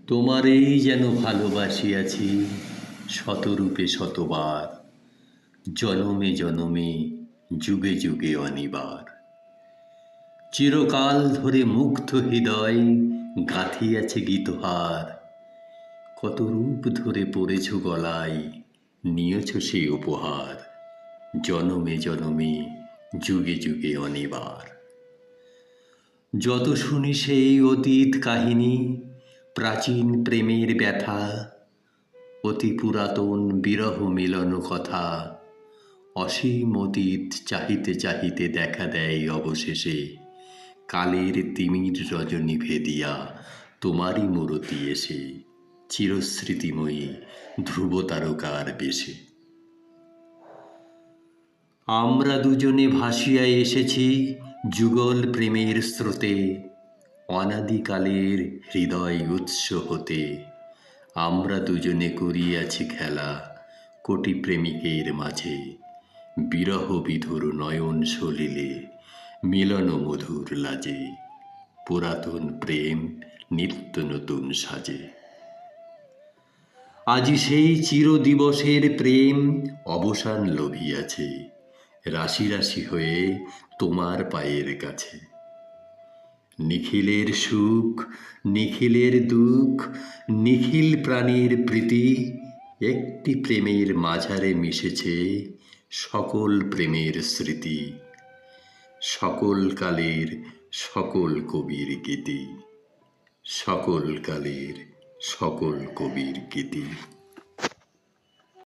তোমারেই যেন ভালোবাসিয়াছি শতরূপে শতবার, জনমে জনমে যুগে যুগে অনিবার। চিরকাল ধরে মুগ্ধ হৃদয় গাঁথিয়াছে গীতহার, কত রূপ ধরে পড়েছ গলায়, নিয়েছ সেই উপহার, জনমে জনমে যুগে যুগে অনিবার। যত শুনি সেই অতীত কাহিনী, প্রাচীন প্রেমের ব্যথা, অতি পুরাতন বিরহ মিলন কথা, অসীম অতীত চাহিতে চাহিতে দেখা দেয় অবশেষে কালের তিমির রজনী ভেদিয়া তোমারই মূরতি এসে, চিরস্মৃতিময়ী ধ্রুব তারকার বেশে। আমরা দুজনে ভাসিয়া এসেছি যুগল প্রেমের স্রোতে, অনাদিকালের হৃদয় উৎস হতে। আমরা দুজনে করিয়াছি খেলা কোটি প্রেমিকের মাঝে, বিরহ বিধুর নয়ন সলিলে মিলন মধুর লাজে, পুরাতন প্রেম নিত্য নতুন সাজে। আজি সেই চিরদিবসের প্রেম অবসান লভিয়াছে, রাশি রাশি হয়ে তোমার পায়ের কাছে। নিখিলের সুখ নিখিলের দুঃখ নিখিল প্রাণীর প্রীতি, একটি প্রেমের মাঝারে মিশেছে সকল প্রেমের স্মৃতি, সকল কালের সকল কবির গীতি, সকল কালের সকল কবির গীতি।